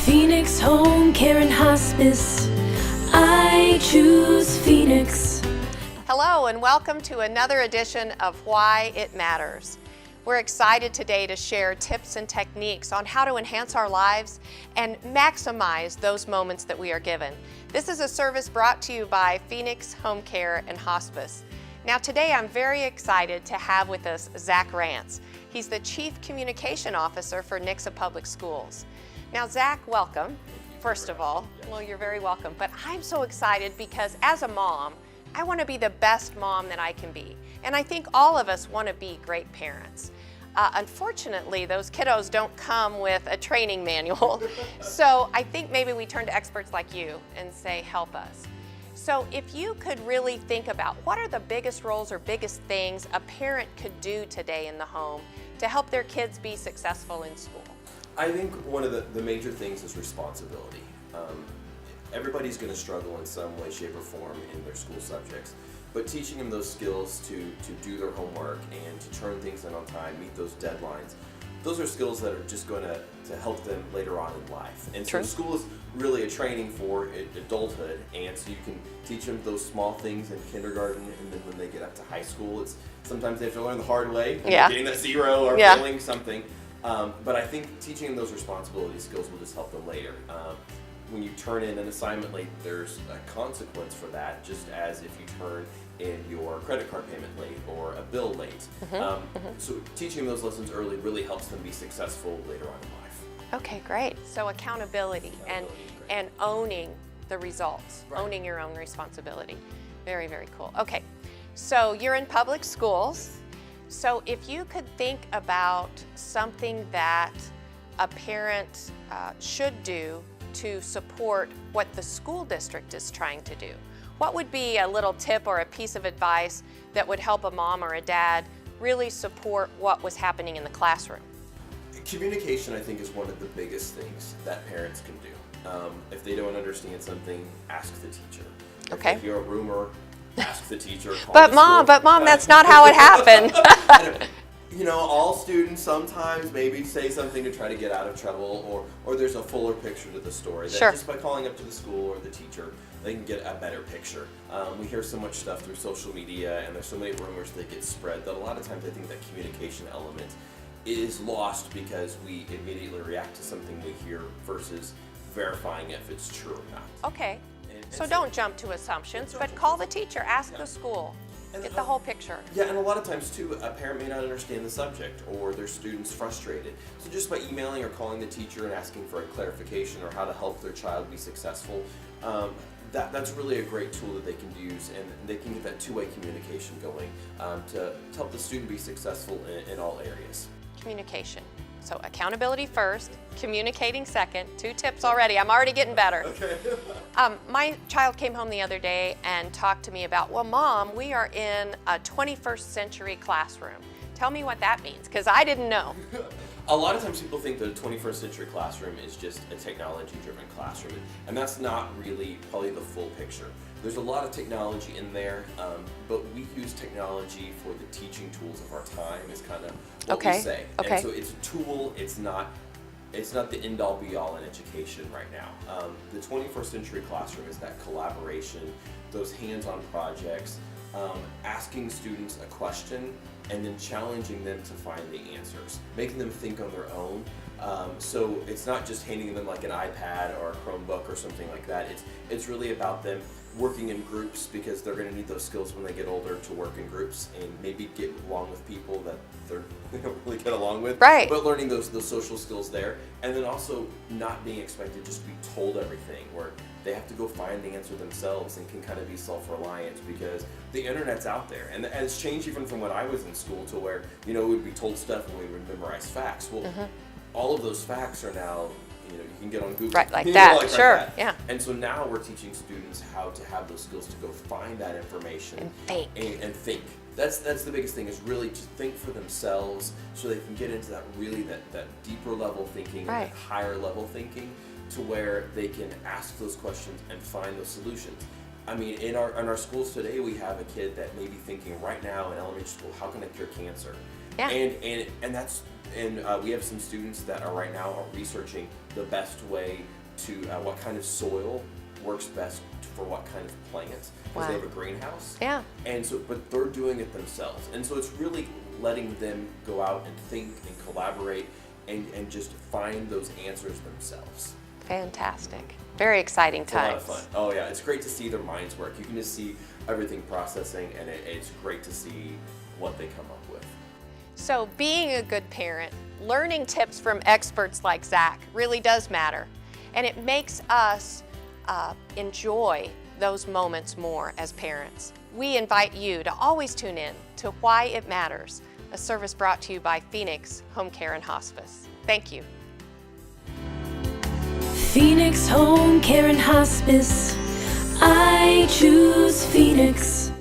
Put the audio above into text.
Phoenix Home Care and Hospice. I choose Phoenix. Hello and welcome to another edition of Why It Matters. We're excited today to share tips and techniques on how to enhance our lives and maximize those moments that we are given. This is a service brought to you by Phoenix Home Care and Hospice. Now today I'm very excited to have with us Zac Rantz. He's the Chief Communication Officer for Nixa Public Schools. Now Zac, welcome, first of all. Well, you're very welcome, but I'm so excited because as a mom, I want to be the best mom that I can be. And I think all of us want to be great parents. Unfortunately, those kiddos don't come with a training manual. So I think maybe we turn to experts like you and say, help us. So if you could really think about what are the biggest roles or biggest things a parent could do today in the home to help their kids be successful in school? I think one of the major things is responsibility. Everybody's going to struggle in some way, shape, or form in their school subjects, but teaching them those skills to do their homework and to turn things in on time, meet those deadlines, those are skills that are just going to help them later on in life. And so school is really a training for adulthood, and so you can teach them those small things in kindergarten, and then when they get up to high school, it's sometimes they have to learn the hard way, getting that zero or failing something. But I think teaching them those responsibility skills will just help them later. When you turn in an assignment late, there's a consequence for that, just as if you turn in your credit card payment late or a bill late. So teaching those lessons early really helps them be successful later on in life. Okay, great. So accountability and owning the results, owning your own responsibility. Very, very cool. Okay, so you're in public schools. So if you could think about something that a parent should do to support what the school district is trying to do, what would be a little tip or a piece of advice that would help a mom or a dad really support what was happening in the classroom? Communication, I think, is one of the biggest things that parents can do. If they don't understand something, ask the teacher. If they hear a rumor, ask the teacher. But mom, that's not how it happened. You know, all students sometimes maybe say something to try to get out of trouble, or there's a fuller picture to the story. That just by calling up to the school or the teacher, they can get a better picture. We hear so much stuff through social media, and there's so many rumors that get spread that a lot of times I think that communication element is lost because we immediately react to something we hear versus verifying if it's true or not. Okay. So don't jump to assumptions, but call the teacher, ask the school. Get the whole picture. Yeah, and a lot of times too, a parent may not understand the subject or their student's frustrated. So just by emailing or calling the teacher and asking for a clarification or how to help their child be successful, that's really a great tool that they can use, and they can get that two-way communication going to help the student be successful in all areas. Communication. So accountability first, communicating second. 2 tips already. I'm already getting better. Okay. My child came home the other day and talked to me about, well, Mom, we are in a 21st century classroom. Tell me what that means, because I didn't know. A lot of times people think that a 21st century classroom is just a technology-driven classroom, and that's not really probably the full picture. There's a lot of technology in there, but we use technology for the teaching tools of our time is kind of what we say. And so it's a tool, it's not the end-all be-all in education right now. The 21st century classroom is that collaboration, those hands-on projects, asking students a question and then challenging them to find the answers, making them think on their own. So it's not just handing them like an iPad or a Chromebook or something like that. It's really about them working in groups, because they're going to need those skills when they get older to work in groups and maybe get along with people that they don't really get along with. Right. But learning those social skills there, and then also not being expected just to be told everything, where they have to go find the answer themselves and can kind of be self-reliant, because the internet's out there, and it's changed even from when I was in school to where we'd be told stuff and we would memorize facts. Well, all of those facts are now you can get on Google. Right, like that, sure, yeah. And so now we're teaching students how to have those skills to go find that information and think. And think. That's the biggest thing, is really to think for themselves, so they can get into that that deeper level thinking, and that higher level thinking, to where they can ask those questions and find those solutions. I mean, in our schools today, we have a kid that may be thinking right now in elementary school, how can I cure cancer? Yeah. And we have some students that are right now researching the best way to, what kind of soil works best for what kind of plant, because they have a greenhouse. Yeah. And so, but they're doing it themselves. And so it's really letting them go out and think and collaborate and just find those answers themselves. Fantastic. Very exciting It's times. a lot of fun. Oh yeah, it's great to see their minds work. You can just see everything processing, and it's great to see what they come up with. So being a good parent, learning tips from experts like Zac really does matter. And it makes us enjoy those moments more as parents. We invite you to always tune in to Why It Matters, a service brought to you by Phoenix Home Care and Hospice. Thank you. Phoenix Home Care and Hospice. I choose Phoenix.